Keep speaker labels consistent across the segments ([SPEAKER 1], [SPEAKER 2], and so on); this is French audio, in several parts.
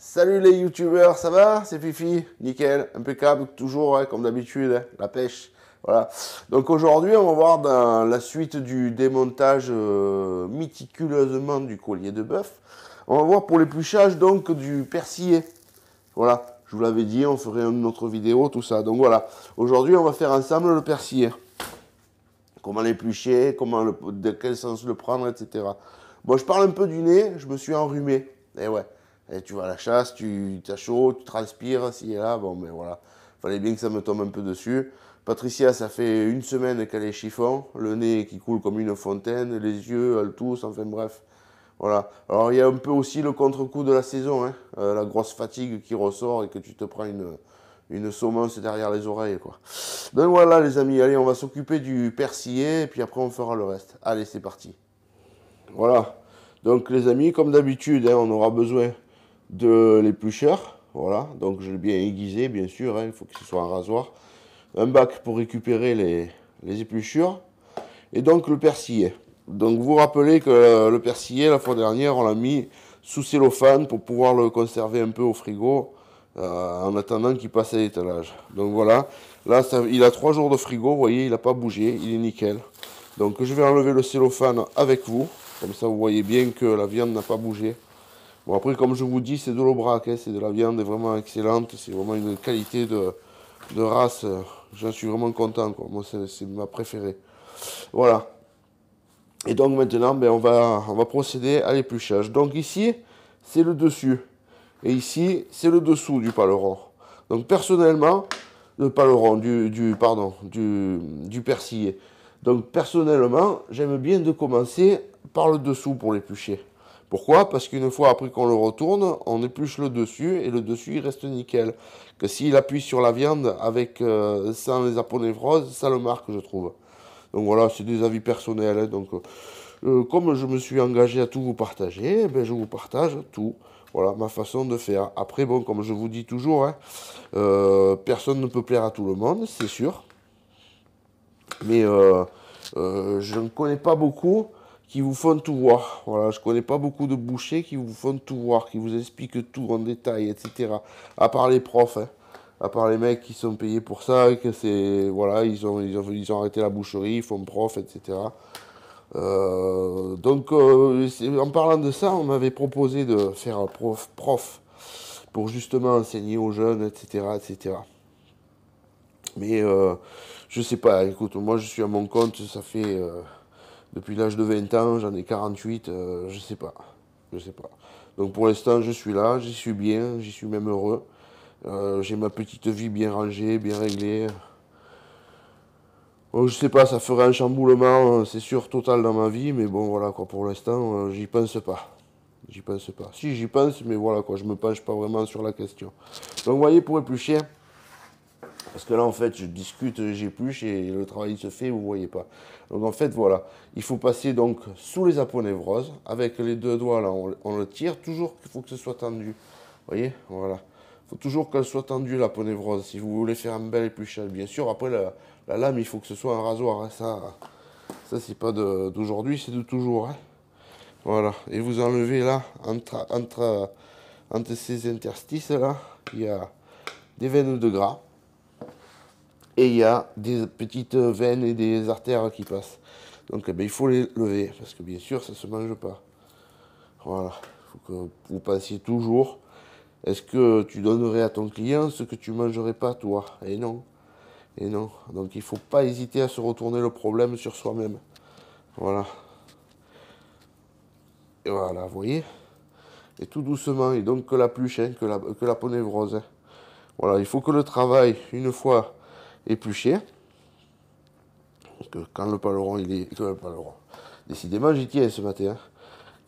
[SPEAKER 1] Salut les youtubeurs, ça va? C'est Fifi, nickel, impeccable, toujours comme d'habitude, la pêche. Voilà. Donc aujourd'hui, on va voir dans la suite du démontage méticuleusement du collier de bœuf. On va voir pour l'épluchage donc du persillé. Voilà, je vous l'avais dit, on ferait une autre vidéo, tout ça. Donc voilà, aujourd'hui on va faire ensemble le persillé. Comment l'éplucher, de quel sens le prendre, etc. Bon, je parle un peu du nez, je me suis enrhumé. Et ouais. Et tu vas à la chasse, tu as chaud, tu transpires, ci et là, bon, mais voilà. Fallait bien que ça me tombe un peu dessus. Patricia, ça fait une semaine qu'elle est chiffon, le nez qui coule comme une fontaine, les yeux, elle tousse, enfin bref. Voilà. Alors il y a un peu aussi le contre-coup de la saison, hein, la grosse fatigue qui ressort et que tu te prends une semonce derrière les oreilles, quoi. Donc voilà les amis, allez, on va s'occuper du persillé et puis après on fera le reste. Allez, c'est parti. Voilà. Donc les amis, comme d'habitude, hein, on aura besoin de l'éplucheur, voilà, donc je l'ai bien aiguisé, bien sûr, hein, il faut que ce soit un rasoir, un bac pour récupérer les épluchures, et donc le persillé. Donc vous vous rappelez que le persillé, la fois dernière, on l'a mis sous cellophane pour pouvoir le conserver un peu au frigo, en attendant qu'il passe à l'étalage. Donc voilà, là il a 3 jours de frigo, vous voyez, il n'a pas bougé, il est nickel. Donc je vais enlever le cellophane avec vous, comme ça vous voyez bien que la viande n'a pas bougé. Bon, après, comme je vous dis, c'est de l'aubrac, hein, c'est de la viande vraiment excellente, c'est vraiment une qualité de race, j'en suis vraiment content, quoi. Moi, c'est ma préférée. Voilà. Et donc maintenant, ben, on va procéder à l'épluchage. Donc ici, c'est le dessus. Et ici, c'est le dessous du paleron. Donc personnellement, le paleron, du persillé. Donc personnellement, j'aime bien de commencer par le dessous pour l'éplucher. Pourquoi? Parce qu'une fois après qu'on le retourne, on épluche le dessus et le dessus il reste nickel. Que s'il appuie sur la viande avec sans les aponevroses, ça le marque, je trouve. Donc voilà, c'est des avis personnels, hein. Donc comme je me suis engagé à tout vous partager, eh ben, je vous partage tout. Voilà ma façon de faire. Après, bon, comme je vous dis toujours, hein, personne ne peut plaire à tout le monde, c'est sûr. Mais je ne connais pas beaucoup qui vous font tout voir. Voilà, je connais pas beaucoup de bouchers qui vous font tout voir, qui vous expliquent tout en détail, etc. À part les profs, hein. À part les mecs qui sont payés pour ça, et que c'est voilà, ils ont arrêté la boucherie, ils font prof, etc. Donc, en parlant de ça, on m'avait proposé de faire un prof pour justement enseigner aux jeunes, etc., etc. Mais je sais pas, écoute, moi je suis à mon compte, ça fait depuis l'âge de 20 ans, j'en ai 48, je sais pas. Je sais pas. Donc pour l'instant, je suis là, j'y suis bien, j'y suis même heureux. J'ai ma petite vie bien rangée, bien réglée. Bon, je sais pas, ça ferait un chamboulement, c'est sûr, total dans ma vie, mais bon, voilà, quoi, pour l'instant, j'y pense pas. J'y pense pas. Si, j'y pense, mais voilà, quoi, je me penche pas vraiment sur la question. Donc, vous voyez, pour éplucher, parce que là, en fait, je discute, j'épluche et le travail se fait, vous voyez pas. Donc, en fait, voilà, il faut passer donc sous les aponevroses, avec les deux doigts, là, on le tire, toujours qu'il faut que ce soit tendu. Vous voyez, voilà. Il faut toujours qu'elle soit tendue, la ponévrose, si vous voulez faire un bel épluchage. Bien sûr, après, la lame, il faut que ce soit un rasoir, hein. Ça c'est pas d'aujourd'hui, c'est de toujours, hein. Voilà, et vous enlevez là, entre ces interstices là, il y a des veines de gras. Et il y a des petites veines et des artères qui passent. Donc eh ben, il faut les lever, parce que bien sûr, ça ne se mange pas. Voilà, il faut que vous pensiez toujours, est-ce que tu donnerais à ton client ce que tu ne mangerais pas toi? Et non, et non. Donc il ne faut pas hésiter à se retourner le problème sur soi-même. Voilà. Et voilà, vous voyez? Et tout doucement, et donc que la pluche, hein, que la ponévrose, hein. Voilà, il faut que le travail, une fois épluché, parce que quand le paleron, il est... Que le paleron. Décidément, j'y tiens ce matin, hein.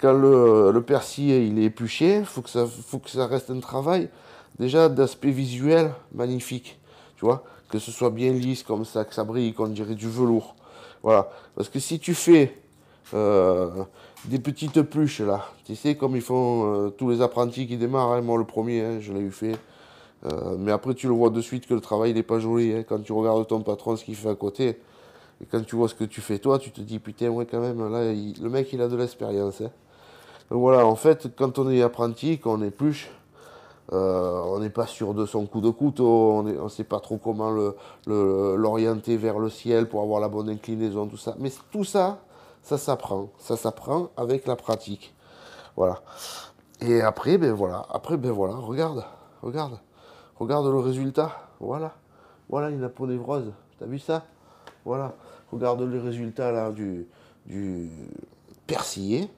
[SPEAKER 1] Quand le persil il est épluché, faut que ça reste un travail déjà d'aspect visuel magnifique. Tu vois, que ce soit bien lisse comme ça, que ça brille, qu'on dirait du velours. Voilà. Parce que si tu fais euh, des petites pluches là, tu sais, comme ils font tous les apprentis qui démarrent, hein, moi le premier, hein, je l'ai eu fait. Mais après, tu le vois de suite que le travail n'est pas joli, hein, quand tu regardes ton patron, ce qu'il fait à côté. Et quand tu vois ce que tu fais toi, tu te dis, putain, ouais, quand même, là, le mec, il a de l'expérience, hein. Donc voilà, en fait, quand on est apprenti, quand on épluche, On n'est pas sûr de son coup de couteau, on ne sait pas trop comment l'orienter vers le ciel pour avoir la bonne inclinaison, tout ça. Mais tout ça, ça s'apprend. Ça s'apprend avec la pratique. Voilà. Et après, ben voilà. Après, ben voilà. Regarde. Regarde. Regarde le résultat. Voilà. Voilà une aponévrose. T'as vu ça? Voilà. Regarde le résultat là du persillé.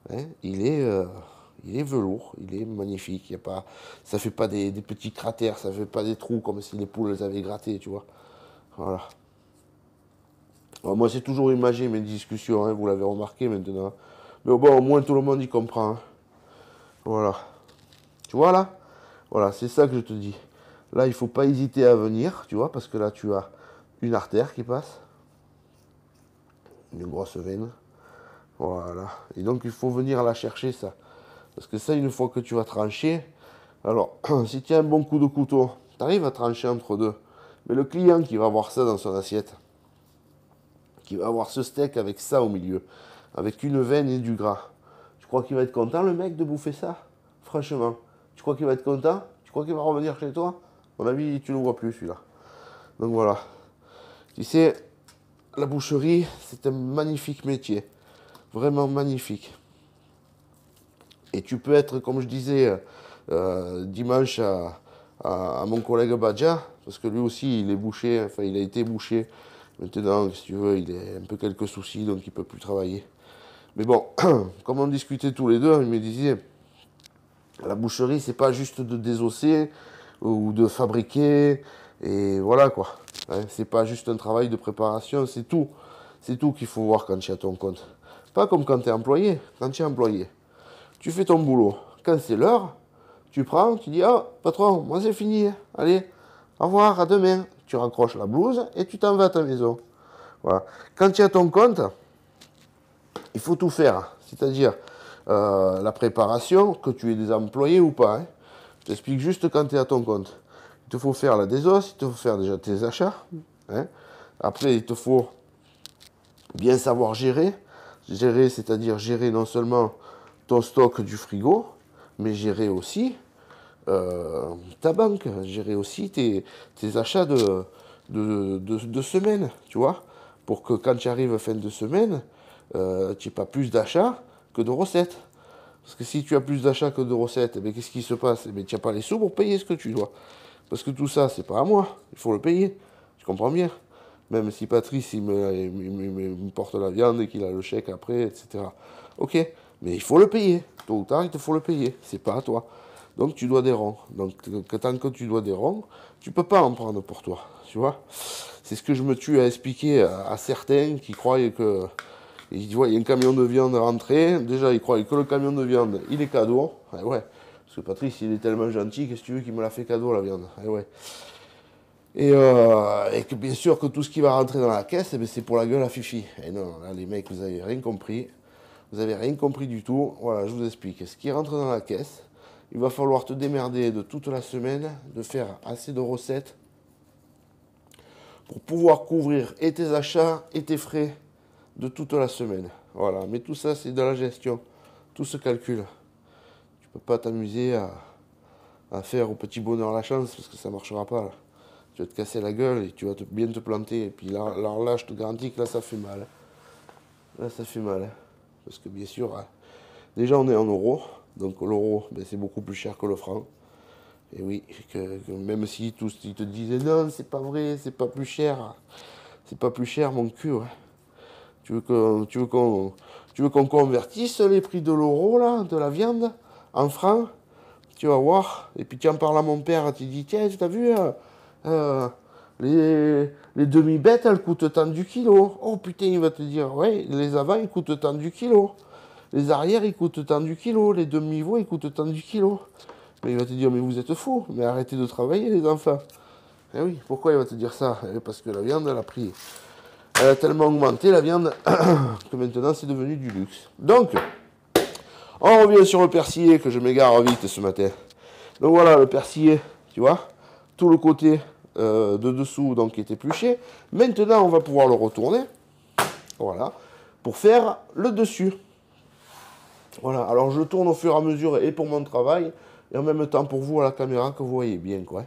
[SPEAKER 1] Hein, il est velours, il est magnifique. Il y a pas, ça fait pas des petits cratères, ça fait pas des trous comme si les poules les avaient grattés, tu vois. Voilà. Alors, moi, c'est toujours imagé mes discussions, hein, vous l'avez remarqué maintenant. Mais bon, au moins tout le monde y comprend. Hein. Voilà. Tu vois là? Voilà, c'est ça que je te dis. Là, il faut pas hésiter à venir, tu vois, parce que là, tu as une artère qui passe, une grosse veine. Voilà. Et donc, il faut venir la chercher, ça. Parce que ça, une fois que tu vas trancher, alors, si tu as un bon coup de couteau, tu arrives à trancher entre deux. Mais le client qui va avoir ça dans son assiette, qui va avoir ce steak avec ça au milieu, avec une veine et du gras, tu crois qu'il va être content, le mec, de bouffer ça? Franchement, tu crois qu'il va être content? Tu crois qu'il va revenir chez toi? À mon avis, tu ne le vois plus, celui-là. Donc voilà. Tu sais, la boucherie, c'est un magnifique métier. Vraiment magnifique. Et tu peux être, comme je disais dimanche à mon collègue Badja, parce que lui aussi, il est bouché, enfin, il a été bouché. Maintenant, si tu veux, il a un peu quelques soucis, donc il ne peut plus travailler. Mais bon, comme on discutait tous les deux, il me disait, la boucherie, c'est pas juste de désosser ou de fabriquer, et voilà quoi. Hein, c'est pas juste un travail de préparation, c'est tout. C'est tout qu'il faut voir quand tu es à ton compte. Pas comme quand tu es employé. Quand tu es employé, tu fais ton boulot. Quand c'est l'heure, tu prends, tu dis, ah, patron, moi c'est fini. Allez, au revoir, à demain. Tu raccroches la blouse et tu t'en vas à ta maison. Voilà. Quand tu es à ton compte, il faut tout faire. C'est-à-dire la préparation, que tu aies des employés ou pas. Hein. Je t'explique juste quand tu es à ton compte. Il te faut faire la désosse, il te faut faire déjà tes achats. Hein. Après, il te faut bien savoir gérer. Gérer, c'est-à-dire gérer non seulement ton stock du frigo, mais gérer aussi ta banque, gérer aussi tes achats de semaine, tu vois, pour que quand tu arrives à fin de semaine, tu n'aies pas plus d'achats que de recettes. Parce que si tu as plus d'achats que de recettes, eh qu'est-ce qui se passe? Eh tu n'as pas les sous pour payer ce que tu dois. Parce que tout ça, c'est pas à moi, il faut le payer. Tu comprends bien? Même si Patrice, il me porte la viande et qu'il a le chèque après, etc. Ok, mais il faut le payer. Tôt ou tard, il te faut le payer. C'est pas à toi. Donc tu dois des ronds. Donc tant que tu dois des ronds, tu peux pas en prendre pour toi. Tu vois? C'est ce que je me tue à expliquer à certains qui croyaient que... Ils voient, il y a un camion de viande rentré. Déjà, ils croyaient que le camion de viande, il est cadeau. Ah ouais. Parce que Patrice, il est tellement gentil, qu'est-ce que tu veux qu'il me l'a fait cadeau, la viande? Ah ouais. Et que bien sûr que tout ce qui va rentrer dans la caisse, c'est pour la gueule à Fifi. Et non, là les mecs, vous avez rien compris. Vous avez rien compris du tout. Voilà, je vous explique. Ce qui rentre dans la caisse, il va falloir te démerder de toute la semaine, de faire assez de recettes pour pouvoir couvrir et tes achats et tes frais de toute la semaine. Voilà, mais tout ça, c'est de la gestion. Tout se calcule. Tu peux pas t'amuser à faire au petit bonheur la chance parce que ça marchera pas. Là. Tu vas te casser la gueule et tu vas bien te planter. Et puis là, je te garantis que là, ça fait mal. Là, ça fait mal. Parce que bien sûr, déjà, on est en euros. Donc l'euro, ben, c'est beaucoup plus cher que le franc. Et oui, que même si tous ils te disaient non, c'est pas vrai, c'est pas plus cher. C'est pas plus cher, mon cul. Ouais. Tu veux qu'on convertisse les prix de l'euro, là, de la viande, en francs? Tu vas voir. Et puis tu en parles à mon père, tu dis, tiens, tu as vu, les demi-bêtes, elles coûtent tant du kilo. Oh putain, il va te dire, ouais, les avants, ils coûtent tant du kilo. Les arrières, ils coûtent tant du kilo. Les demi-veaux, ils coûtent tant du kilo. Mais il va te dire, mais vous êtes fous, mais arrêtez de travailler, les enfants. Eh oui, pourquoi il va te dire ça? Parce que la viande, elle a pris. Elle a tellement augmenté, la viande, que maintenant, c'est devenu du luxe. Donc, on revient sur le persillé, que je m'égare vite ce matin. Donc voilà, le persillé, tu vois, tout le côté de dessous, donc, qui est épluché. Maintenant, on va pouvoir le retourner, voilà, pour faire le dessus. Voilà, alors je tourne au fur et à mesure, et pour mon travail, et en même temps pour vous à la caméra que vous voyez bien, quoi.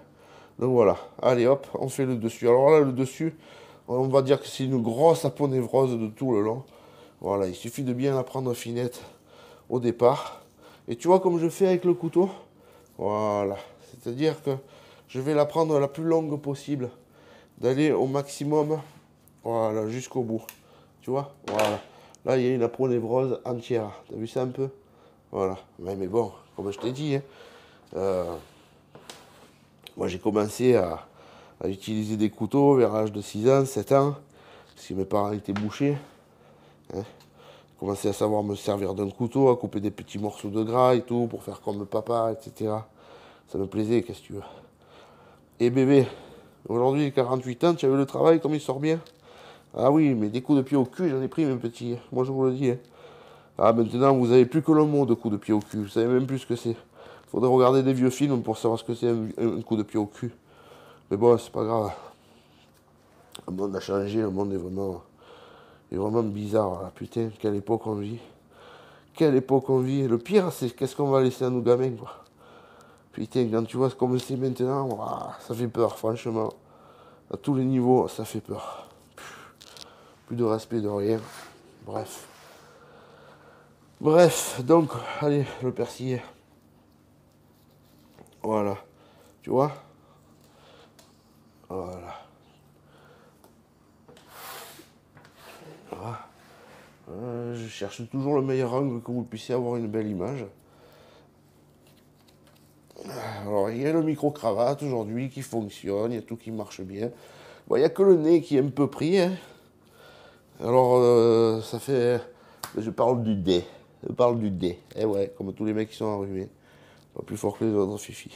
[SPEAKER 1] Donc voilà, allez hop, on fait le dessus. Alors là, le dessus, on va dire que c'est une grosse aponévrose de tout le long. Voilà, il suffit de bien la prendre finette au départ. Et tu vois comme je fais avec le couteau? Voilà, c'est-à-dire que je vais la prendre la plus longue possible, d'aller au maximum, voilà, jusqu'au bout. Tu vois? Voilà. Là, il y a une aponévrose entière. T'as vu ça un peu? Voilà. Mais bon, comme je t'ai dit, hein, moi j'ai commencé à utiliser des couteaux vers l'âge de 6 ans, 7 ans, parce que mes parents étaient bouchers. Hein. J'ai commencé à savoir me servir d'un couteau, à couper des petits morceaux de gras et tout, pour faire comme papa, etc. Ça me plaisait, qu'est-ce que tu veux. Et bébé, aujourd'hui, 48 ans, tu as vu le travail, comme il sort bien? Ah oui, mais des coups de pied au cul, j'en ai pris, mes petits. Moi, je vous le dis. Hein. Ah, maintenant, vous avez plus que le mot de coup de pied au cul. Vous savez même plus ce que c'est. Faudrait regarder des vieux films pour savoir ce que c'est un coup de pied au cul. Mais bon, c'est pas grave. Le monde a changé, le monde est vraiment bizarre. Là. Putain, quelle époque on vit. Quelle époque on vit. Le pire, c'est qu'est-ce qu'on va laisser à nos gamins, quoi. Putain, quand tu vois comme c'est maintenant, ça fait peur, franchement. À tous les niveaux, ça fait peur. Plus de respect de rien. Bref. Bref, donc, allez, le persiller. Voilà. Tu vois? Voilà. Voilà. Je cherche toujours le meilleur angle que vous puissiez avoir une belle image. Alors, il y a le micro-cravate aujourd'hui qui fonctionne, il y a tout qui marche bien. Bon, il n'y a que le nez qui est un peu pris. Hein. Alors, ça fait... Je parle du dé. Je parle du dé. Eh ouais, comme tous les mecs qui sont enrhumés. Pas plus fort que les autres, fifi.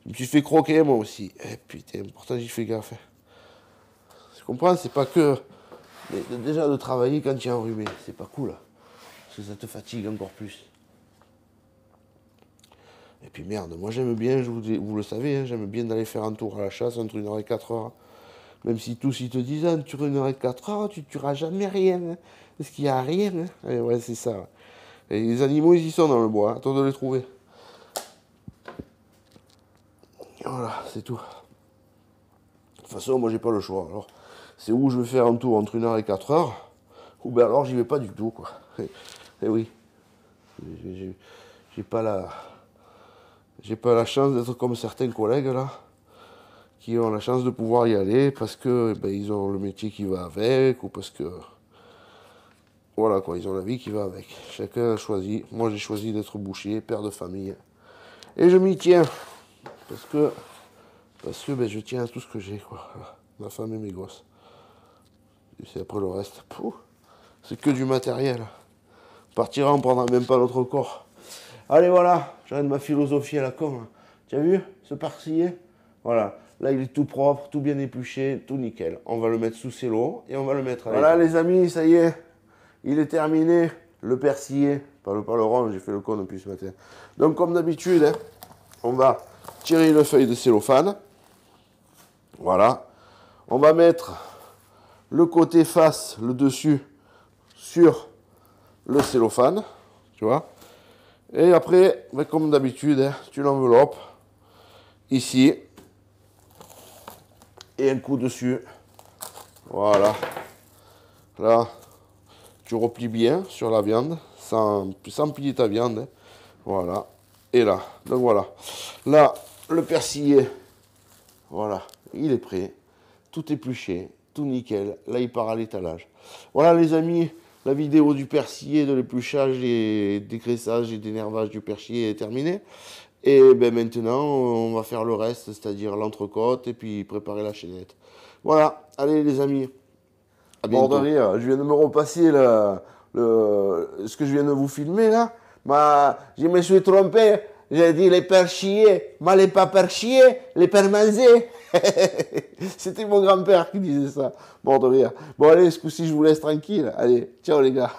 [SPEAKER 1] Je me suis fait croquer, moi aussi. Eh putain, pourtant j'y fais gaffe. Je comprends, c'est pas que... Mais déjà de travailler quand tu es enrhumé, c'est pas cool. Parce que ça te fatigue encore plus. Et puis merde, moi j'aime bien, vous le savez, hein, j'aime bien d'aller faire un tour à la chasse entre 1h et 4h. Même si tous ils te disent, entre 1h et 4h, tu tueras jamais rien. Hein, parce qu'il n'y a rien. Hein. Et ouais, c'est ça. Et les animaux, ils y sont dans le bois, attends de les trouver. Voilà, c'est tout. De toute façon, moi j'ai pas le choix. Alors, c'est où je vais faire un tour entre 1h et 4h, ou ben alors j'y vais pas du tout, quoi. Et oui. J'ai pas la chance d'être comme certains collègues là, qui ont la chance de pouvoir y aller parce que ben, ils ont le métier qui va avec, ou parce que voilà quoi, ils ont la vie qui va avec. Chacun a choisi. Moi j'ai choisi d'être boucher, père de famille. Et je m'y tiens. Parce que ben, je tiens à tout ce que j'ai, quoi. Ma femme et mes gosses. Et c'est après le reste. C'est que du matériel. On partira, on prendra même pas notre corps. Allez, voilà, j'arrête ma philosophie à la con. Hein. Tu as vu ce persiller? Voilà, là il est tout propre, tout bien épluché, tout nickel. On va le mettre sous cello et on va le mettre à l'état. Voilà les amis, ça y est, il est terminé. Le persiller, pas le rond, j'ai fait le con depuis ce matin. Donc comme d'habitude, hein, on va tirer une feuille de cellophane. Voilà. On va mettre le côté face, le dessus, sur le cellophane. Tu vois. Et après, comme d'habitude, hein, tu l'enveloppes ici. Et un coup dessus. Voilà. Là, tu replies bien sur la viande, sans plier ta viande. Hein. Voilà. Et là. Donc voilà. Là, le persiller. Voilà. Il est prêt. Tout épluché. Tout nickel. Là, il part à l'étalage. Voilà les amis. La vidéo du persiller, de l'épluchage et dégraissage et d'énervage du persiller est terminée. Et ben maintenant, on va faire le reste, c'est-à-dire l'entrecôte et puis préparer la chaînette. Voilà, allez les amis. À bientôt. Bord de rire, je viens de me repasser ce que je viens de vous filmer là. Je me suis trompé. J'ai dit les persillés, mais les pas persillés, les permanzés. C'était mon grand-père qui disait ça. Bord de rire. Bon allez, ce coup-ci, je vous laisse tranquille. Allez, ciao les gars.